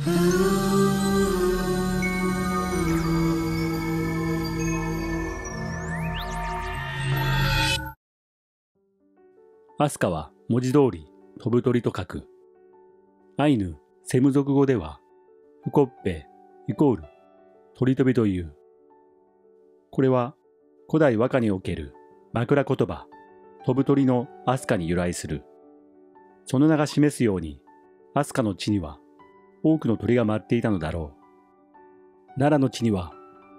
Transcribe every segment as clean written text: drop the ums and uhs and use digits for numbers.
アスカは文字通り飛ぶ鳥と書く。アイヌ・セム族語では、ウコッペイコール鳥飛びという。これは古代和歌における枕言葉、飛ぶ鳥のアスカに由来する。その名が示すように、アスカの地には多くの鳥が舞っていたのだろう。奈良の地には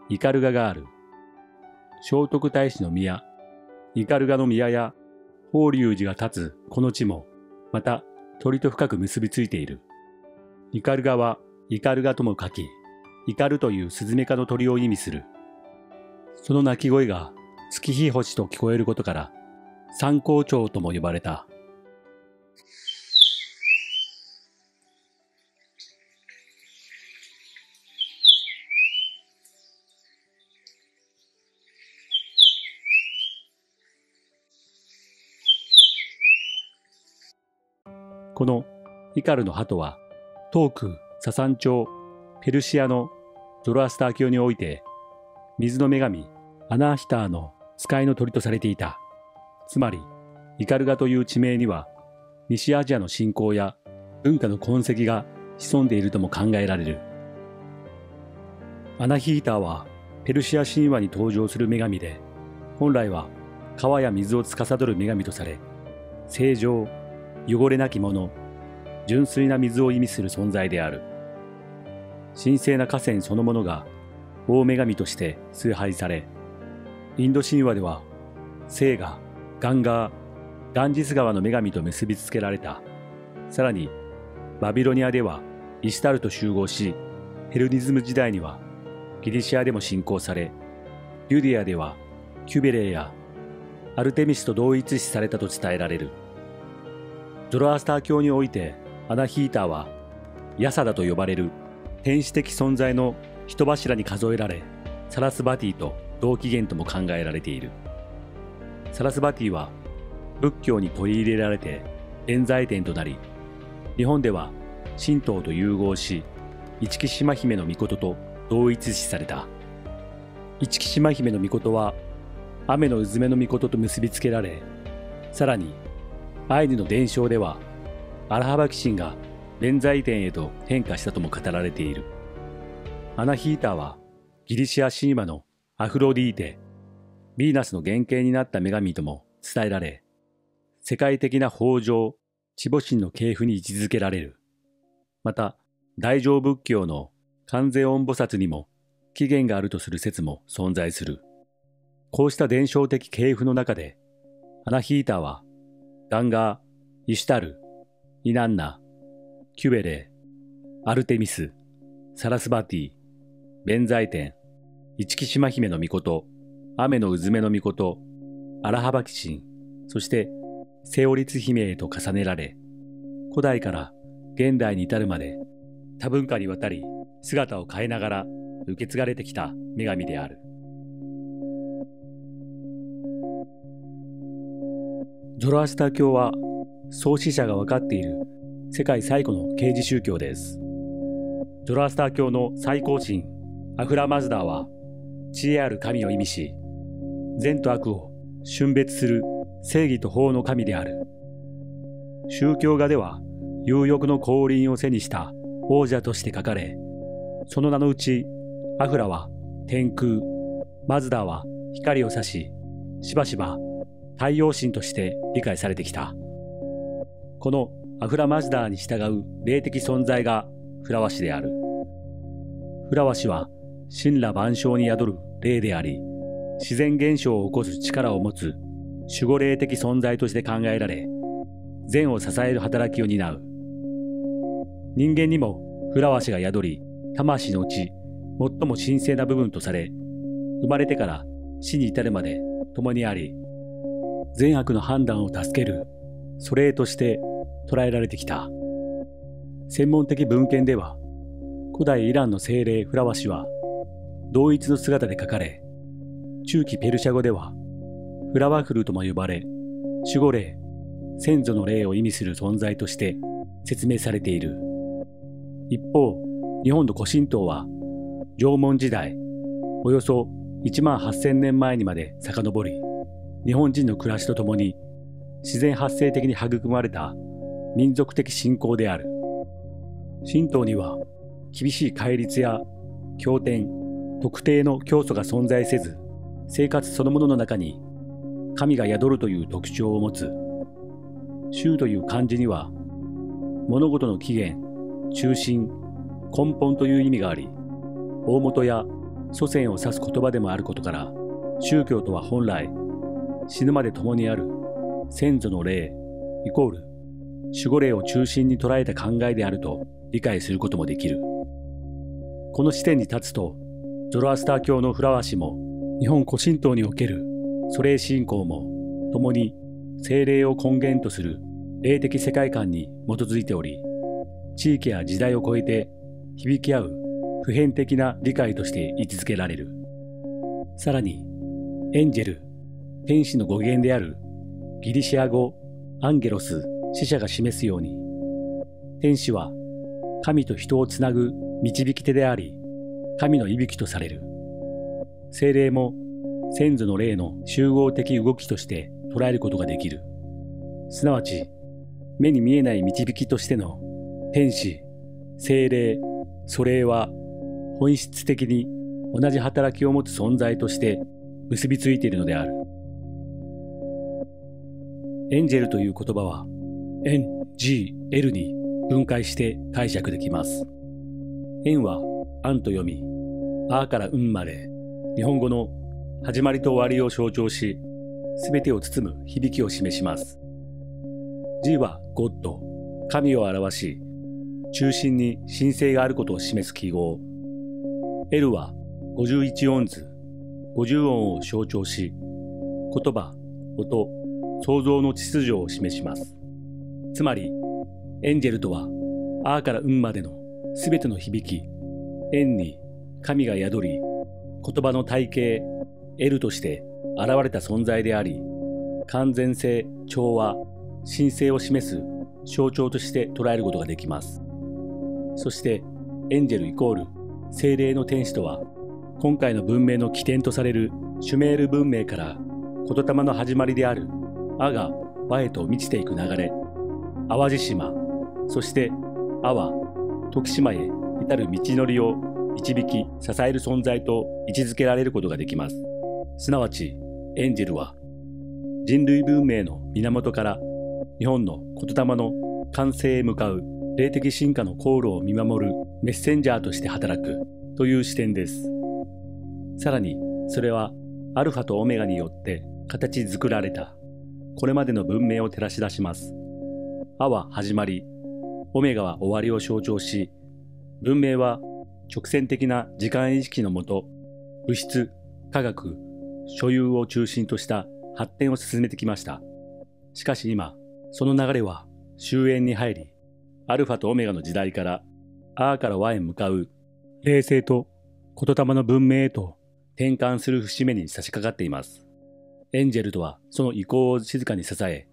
斑鳩がある。聖徳太子の宮、斑鳩の宮や法隆寺が立つこの地も、また鳥と深く結びついている。斑鳩は斑鳩とも書き、斑というスズメ科の鳥を意味する。その鳴き声が月日星と聞こえることから、三光鳥とも呼ばれた。このイカルの鳩は、遠くササン朝ペルシアのゾロアスター教において、水の女神アナーヒターの使いの鳥とされていた。つまり、斑鳩という地名には、西アジアの信仰や文化の痕跡が潜んでいるとも考えられる。アナヒーターはペルシア神話に登場する女神で、本来は川や水を司る女神とされ、清浄、汚れなきもの、純粋な水を意味する存在である。神聖な河川そのものが大女神として崇拝され、インド神話では聖ガ、ガンガー、ガンジス川の女神と結びつけられた。さらにバビロニアではイシュタルと集合し、ヘルニズム時代にはギリシアでも信仰され、ユディアではキュベレーやアルテミスと同一視されたと伝えられる。ゾロアスター教においてアナヒーターはヤサダと呼ばれる天使的存在の人柱に数えられ、サラスバティと同起源とも考えられている。サラスバティは仏教に取り入れられて現在点となり、日本では神道と融合し、市来島姫の命と同一視された。市来島姫の命は雨のうずめの命と結びつけられ、さらにアイヌの伝承ではアラハバキ神が弁財天へと変化したとも語られている。アナヒーターはギリシア神話のアフロディーテ、ヴィーナスの原型になった女神とも伝えられ、世界的な豊穣、地母神の系譜に位置づけられる。また、大乗仏教の観世音菩薩にも起源があるとする説も存在する。こうした伝承的系譜の中で、アナヒーターはガンガー、イシュタル、イナンナ、キュベレー、アルテミス、サラスバティ、弁財天、市来島姫の命、雨のうずめの命、アラハバキ神、そしてセオリツ姫へと重ねられ、古代から現代に至るまで多文化にわたり姿を変えながら受け継がれてきた女神である。ゾロアスター教は創始者が分かっている世界最古の啓示宗教です。ゾロアスター教の最高神アフラマズダーは知恵ある神を意味し、善と悪を峻別する正義と法の神である。宗教画では有翼の降臨を背にした王者として書かれ、その名のうちアフラは天空、マズダーは光を指し、しばしば太陽神として理解されてきた。このアフラマズダーに従う霊的存在がフラワシである。フラワシは神羅万象に宿る霊であり、自然現象を起こす力を持つ守護霊的存在として考えられ、善を支える働きを担う。人間にもフラワシが宿り、魂のうち最も神聖な部分とされ、生まれてから死に至るまで共にあり、善悪の判断を助ける祖霊として捉えられてきた。専門的文献では、古代イランの精霊フラワシは同一の姿で書かれ、中期ペルシャ語ではフラワフルとも呼ばれ、守護霊、先祖の霊を意味する存在として説明されている。一方、日本の古神道は縄文時代、およそ1万8000年前にまで遡り、日本人の暮らしとともに自然発生的に育まれた民族的信仰である。神道には厳しい戒律や経典、特定の教祖が存在せず、生活そのものの中に神が宿るという特徴を持つ。宗という漢字には物事の起源、中心、根本という意味があり、大元や祖先を指す言葉でもあることから、宗教とは本来死ぬまで共にある先祖の霊イコール守護霊を中心に捉えた考えであると理解することもできる。この視点に立つと、ゾロアスター教のフラワシも日本古神道における祖霊信仰も共に精霊を根源とする霊的世界観に基づいており、地域や時代を超えて響き合う普遍的な理解として位置づけられる。さらに、エンジェル、天使の語源であるギリシア語アンゲロス、使者が示すように、天使は神と人をつなぐ導き手であり、神の息吹とされる。精霊も先祖の霊の集合的動きとして捉えることができる。すなわち、目に見えない導きとしての天使、精霊、祖霊は本質的に同じ働きを持つ存在として結びついているのである。エンジェルという言葉は N、G、L に分解して解釈できます。円はアンと読み、アーから運まで日本語の始まりと終わりを象徴し、すべてを包む響きを示します。G はゴッド、神を表し、中心に神聖があることを示す記号。L は51音図、50音を象徴し、言葉、音、創造の秩序を示します。つまり、エンジェルとは、アーから運までのすべての響き、円に神が宿り、言葉の体系、L として現れた存在であり、完全性、調和、神聖を示す象徴として捉えることができます。そして、エンジェルイコール精霊の天使とは、今回の文明の起点とされるシュメール文明から言霊の始まりであるアが和へと満ちていく流れ、淡路島、そして阿は徳島へ至る道のりを導き支える存在と位置づけられることができます。すなわち、エンジェルは人類文明の源から日本の言霊の完成へ向かう霊的進化の航路を見守るメッセンジャーとして働くという視点です。さらに、それはアルファとオメガによって形作られたこれまでの文明を照らし出します。アは始まり、オメガは終わりを象徴し、文明は直線的な時間意識のもと、物質、科学、所有を中心とした発展を進めてきました。しかし今、その流れは終焉に入り、アルファとオメガの時代からアーから和へ向かう霊性と言霊の文明へと転換する節目に差し掛かっています。エンジェルとはその意向を静かに支え、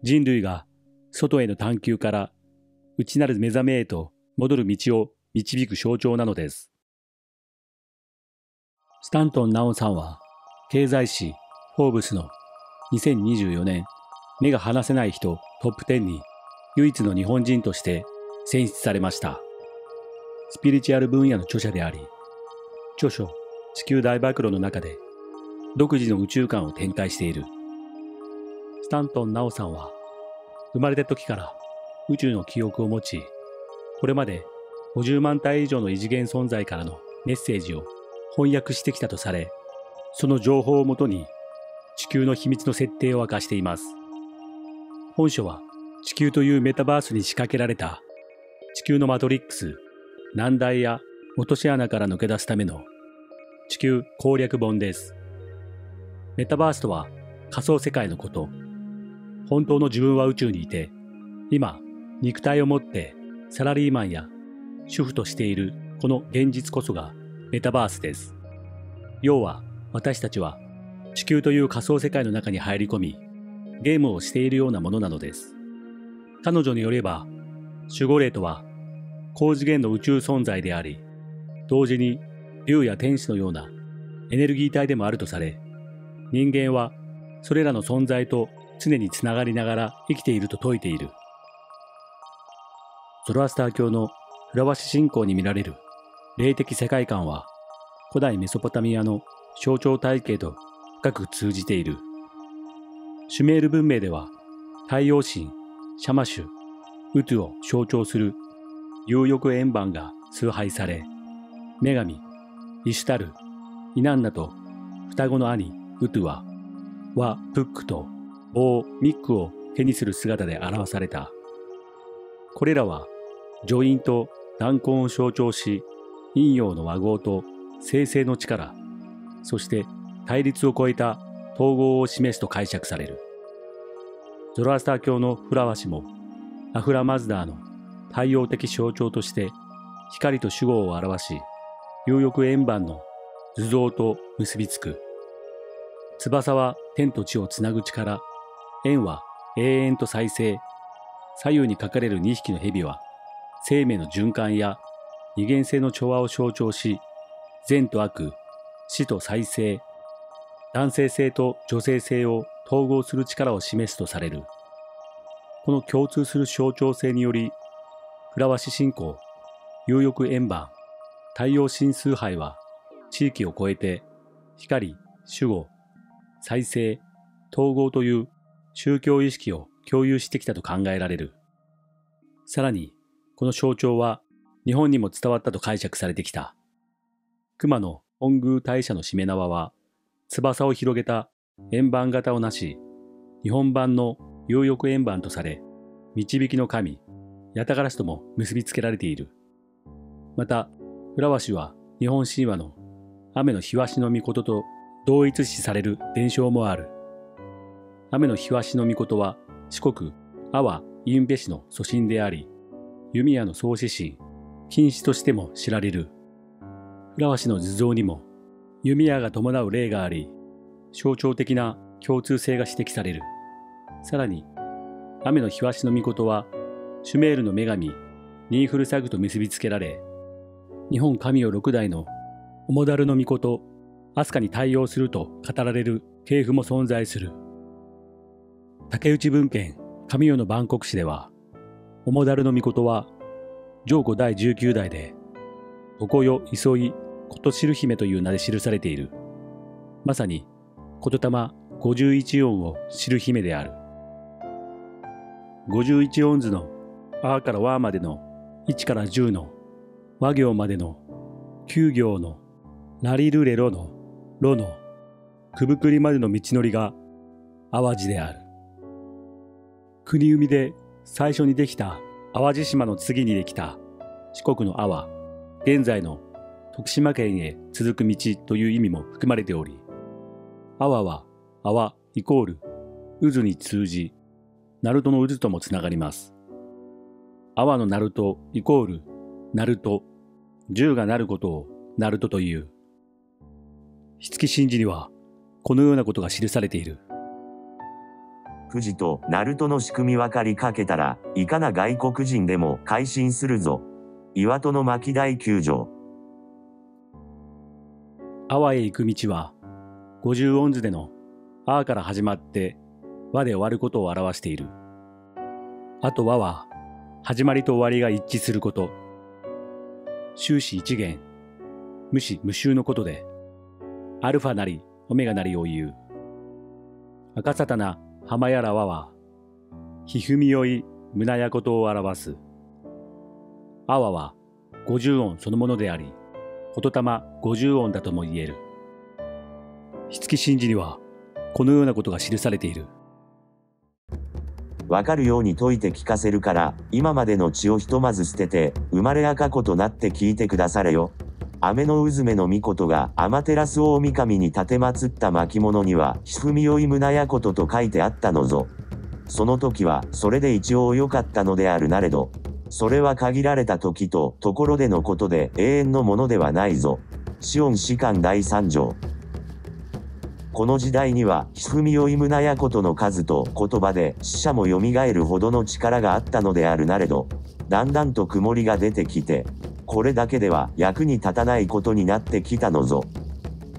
人類が外への探求から内なる目覚めへと戻る道を導く象徴なのです。スタントン・ナオンさんは経済誌フォーブスの2024年目が離せない人トップ10に唯一の日本人として選出されました。スピリチュアル分野の著者であり、著書地球大暴露の中で独自の宇宙観を展開している。スタントン・ナオさんは生まれた時から宇宙の記憶を持ち、これまで50万体以上の異次元存在からのメッセージを翻訳してきたとされ、その情報をもとに地球の秘密の設定を明かしています。本書は地球というメタバースに仕掛けられた地球のマトリックス、難題や落とし穴から抜け出すための地球攻略本です。メタバースとは仮想世界のこと。本当の自分は宇宙にいて、今、肉体を持ってサラリーマンや主婦としているこの現実こそがメタバースです。要は、私たちは地球という仮想世界の中に入り込み、ゲームをしているようなものなのです。彼女によれば、守護霊とは高次元の宇宙存在であり、同時に竜や天使のようなエネルギー体でもあるとされ、人間はそれらの存在と常につながりながら生きていると説いている。ゾロアスター教のフラワシ信仰に見られる霊的世界観は、古代メソポタミアの象徴体系と深く通じている。シュメール文明では、太陽神、シャマシュ、ウトゥを象徴する有翼円盤が崇拝され、女神、イシュタル、イナンナと双子の兄、ウトゥは、ワ・プックと棒、ミックを手にする姿で表された。これらは、女陰と男根を象徴し、陰陽の和合と生成の力、そして対立を超えた統合を示すと解釈される。ゾロアスター教のフラワシも、アフラマズダーの太陽的象徴として光と守護を表し、有翼円盤の図像と結びつく。翼は天と地をつなぐ力、円は永遠と再生、左右に書かれる2匹の蛇は生命の循環や二元性の調和を象徴し、善と悪、死と再生、男性性と女性性を統合する力を示すとされる。この共通する象徴性により、フラワシ信仰、有翼円盤、太陽神崇拝は地域を超えて光、守護、再生、統合という宗教意識を共有してきたと考えられる。さらに、この象徴は日本にも伝わったと解釈されてきた。熊の本宮大社のしめ縄は、翼を広げた円盤型をなし、日本版の有翼円盤とされ、導きの神、ヤタガラスとも結びつけられている。また、フラワシは日本神話の雨の日わしの御事と同一視される伝承もある。雨の日わしの御事は四国、阿波、インベ氏の祖神であり、弓矢の創始神、金子としても知られる。フラワシの図像にも弓矢が伴う例があり、象徴的な共通性が指摘される。さらに、雨の日わしの御事は、シュメールの女神、ニーフルサグと結びつけられ、日本神代六代のオモダルの御事、アスカに対応すると語られる系譜も存在する。竹内文献、神代の万国史では、オモダルの御事は、上古第19代で、常世磯井ことしる姫という名で記されている。まさに、言霊51音を知る姫である。51音図のあからわまでの1から10の和行までの9行のラリルレロのロのくぶくりまでの道のりが淡路である。国海で最初にできた淡路島の次にできた四国の阿波、現在の徳島県へ続く道という意味も含まれており、阿波は阿波イコール渦に通じ、ナルトの渦ともつながります。阿波のナルトイコールナルト、銃がなることをナルトという。筆記神事にはこのようなことが記されている。富士とナルトの仕組み分かりかけたら、いかな外国人でも改心するぞ。岩戸の巻第9条。阿波へ行く道は、50音図でのあから始まって和で終わることを表している。あと和は、始まりと終わりが一致すること。終始一元、無視無臭のことで、アルファなりオメガなりを言う。赤沙汰な浜やら和は、ひふみよい胸やことを表す。阿波は50音そのものであり、言霊50音だとも言える。筆記神事にはこのようなことが記されている。わかるように解いて聞かせるから、今までの血をひとまず捨てて、生まれ赤子となって聞いてくだされよ。雨のうずめの御事が天照大神に立てまつった巻物には、ひふみよい胸やことと書いてあったのぞ。その時は、それで一応良かったのであるなれど、それは限られた時とところでのことで永遠のものではないぞ。シオン士官第3条。この時代には、ひふみよい胸やことの数と言葉で死者も蘇るほどの力があったのであるなれど、だんだんと曇りが出てきて、これだけでは役に立たないことになってきたのぞ。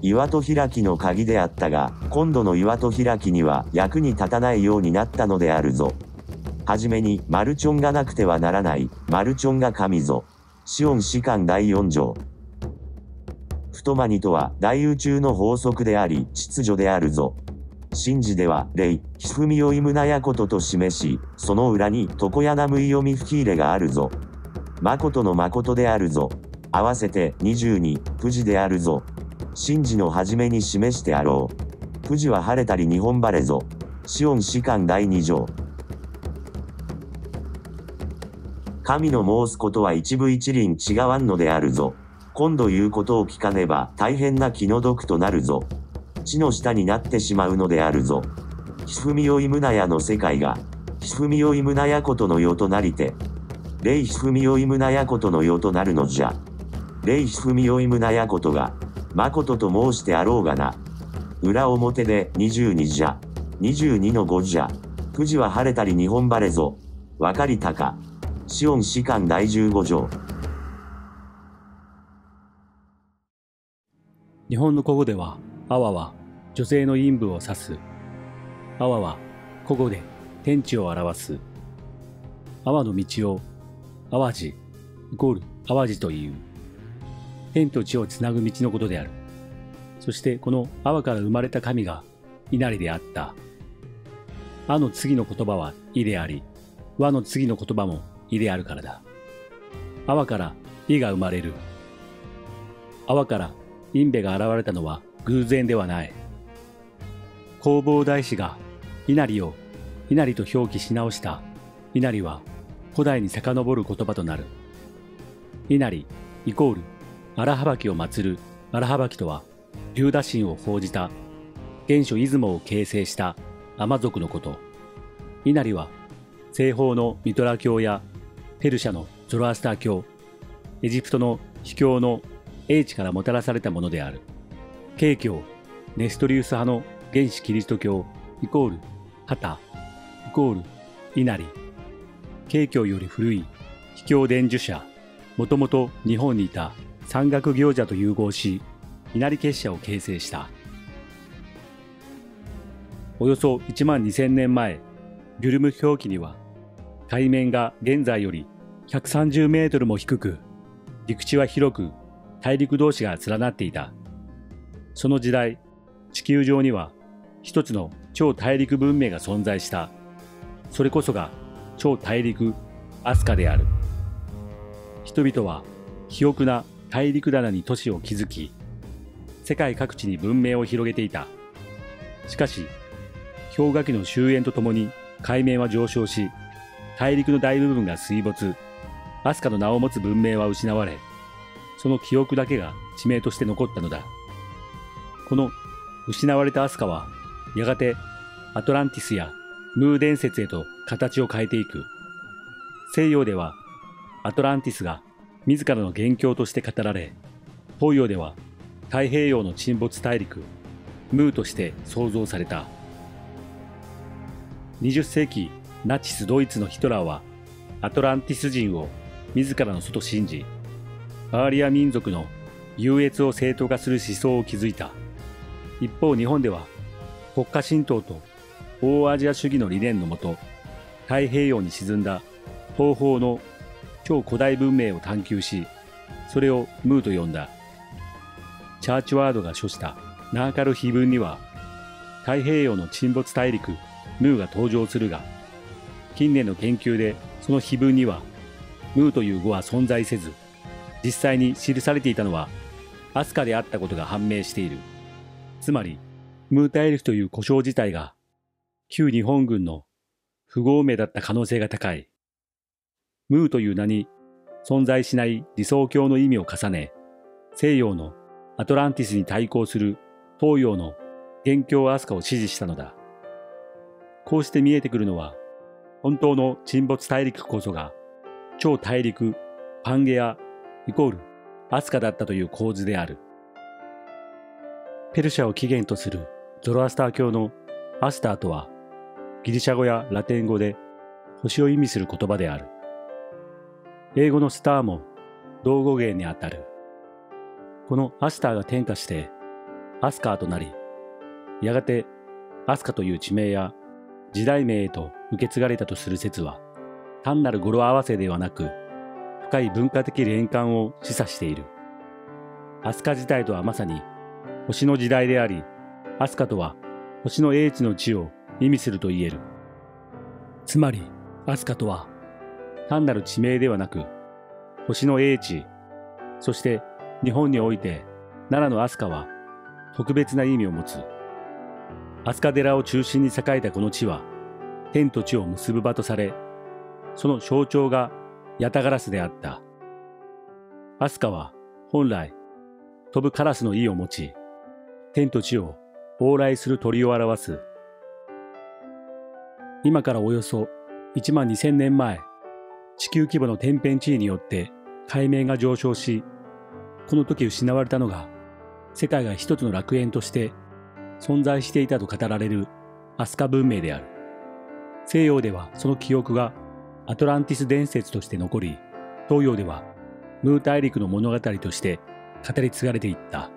岩戸開きの鍵であったが、今度の岩戸開きには役に立たないようになったのであるぞ。はじめに、マルチョンがなくてはならない、マルチョンが神ぞ。シオン士官第4条。太マニとは大宇宙の法則であり、秩序であるぞ。神事では、霊、ひふみよいむなやことと示し、その裏に、とこやなむいよみ吹き入れがあるぞ。誠の誠であるぞ。合わせて、22、富士であるぞ。神事の初めに示してあろう。富士は晴れたり日本晴れぞ。シオン士官第2条。神の申すことは一部一輪違わんのであるぞ。今度言うことを聞かねば大変な気の毒となるぞ。地の下になってしまうのであるぞ。ひふみよいむなやの世界が、ひふみよいむなやことの世となりて、霊ひふみよいむなやことの世となるのじゃ。霊ひふみよいむなやことが、誠と申してあろうがな。裏表で22じゃ。22の5じゃ。富士は晴れたり日本晴れぞ。わかりたか。シオン士官第15条。日本の古語では、阿波は女性の陰部を指す。阿波は古語で天地を表す。阿波の道を淡路イコール淡路という。天と地をつなぐ道のことである。そしてこの阿波から生まれた神が稲荷であった。阿の次の言葉は伊であり、和の次の言葉も伊であるからだ。阿波から伊が生まれる。阿波から因部が現れたのは偶然ではない。弘法大師が稲荷を稲荷と表記し直した稲荷は古代に遡る言葉となる。稲荷イコール荒はばきを祀る荒はばきとは龍田神を奉じた原初出雲を形成した尼族のこと。稲荷は西方のミトラ教やペルシャのゾロアスター教、エジプトの秘教の英知からもたらされたものである。慶教、ネストリウス派の原始キリスト教イコール旗イコール稲荷。慶教より古い秘教伝授者、もともと日本にいた山岳行者と融合し、稲荷結社を形成した。およそ1万2000年前、ビュルム氷期には、海面が現在より130メートルも低く、陸地は広く、大陸同士が連なっていた。その時代、地球上には一つの超大陸文明が存在した。それこそが超大陸飛鳥である。人々は肥沃な大陸棚に都市を築き、世界各地に文明を広げていた。しかし、氷河期の終焉とともに海面は上昇し、大陸の大部分が水没、飛鳥の名を持つ文明は失われ、その記憶だけが地名として残ったのだ。この失われた飛鳥は、やがてアトランティスやムー伝説へと形を変えていく。西洋ではアトランティスが自らの元凶として語られ、東洋では太平洋の沈没大陸、ムーとして創造された。20世紀、ナチスドイツのヒトラーはアトランティス人を自らの祖と信じ、アーリア民族の優越を正当化する思想を築いた。一方日本では国家神道と大アジア主義の理念のもと、太平洋に沈んだ東方の超古代文明を探求し、それをムーと呼んだ。チャーチワードが書したナーカル碑文には、太平洋の沈没大陸ムーが登場するが、近年の研究でその碑文にはムーという語は存在せず、実際に記されていたのは飛鳥であったことが判明している。つまり、ムー大陸という呼称自体が旧日本軍の符号名だった可能性が高い。ムーという名に存在しない理想郷の意味を重ね、西洋のアトランティスに対抗する東洋の元凶飛鳥を支持したのだ。こうして見えてくるのは、本当の沈没大陸こそが超大陸パンゲアイコール飛鳥だったという構図である。ペルシャを起源とするゾロアスター教のアスターとは、ギリシャ語やラテン語で星を意味する言葉である。英語のスターも同語源にあたる。このアシュターが転化してアスカーとなり、やがてアスカという地名や時代名へと受け継がれたとする説は、単なる語呂合わせではなく、深い文化的連関を示唆している。飛鳥時代とはまさに星の時代であり、飛鳥とは星の英知の地を意味すると言える。つまり飛鳥とは単なる地名ではなく、星の英知、そして日本において奈良の飛鳥は特別な意味を持つ。飛鳥寺を中心に栄えたこの地は天と地を結ぶ場とされ、その象徴がヤタガラスであった。飛鳥は本来飛ぶカラスの意を持ち、天と地を往来する鳥を表す。今からおよそ12000年前、地球規模の天変地異によって海面が上昇し、この時失われたのが世界が一つの楽園として存在していたと語られる飛鳥文明である。西洋ではその記憶がアトランティス伝説として残り、東洋ではムー大陸の物語として語り継がれていった。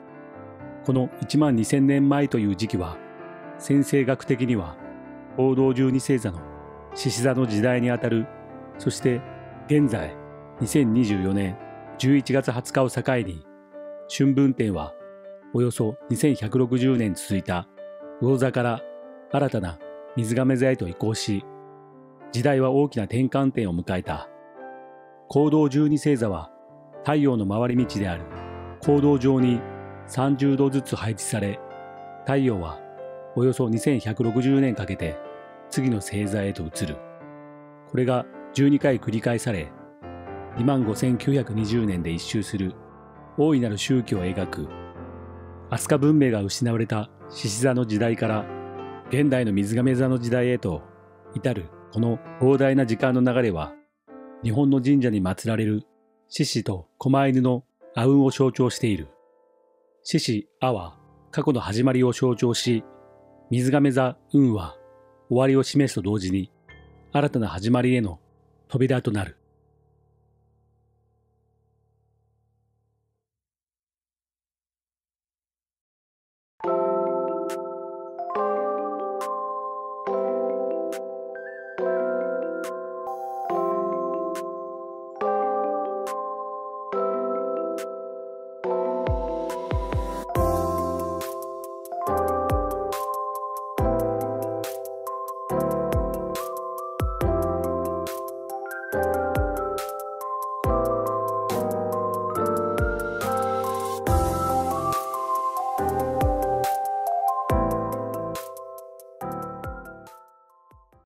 この12000年前という時期は、先生学的には黄道12星座の獅子座の時代にあたる。そして現在2024年11月20日を境に、春分天はおよそ2160年続いた魚座から新たな水亀座へと移行し、時代は大きな転換点を迎えた。黄道12星座は太陽の回り道である黄道上に30度ずつ配置され、太陽はおよそ2160年かけて次の星座へと移る。これが12回繰り返され、25920年で一周する大いなる周期を描く。飛鳥文明が失われた獅子座の時代から現代の水亀座の時代へと至るこの膨大な時間の流れは、日本の神社に祀られる獅子と狛犬の阿運を象徴している。獅子阿は過去の始まりを象徴し、水亀座運は終わりを示すと同時に新たな始まりへの扉となる。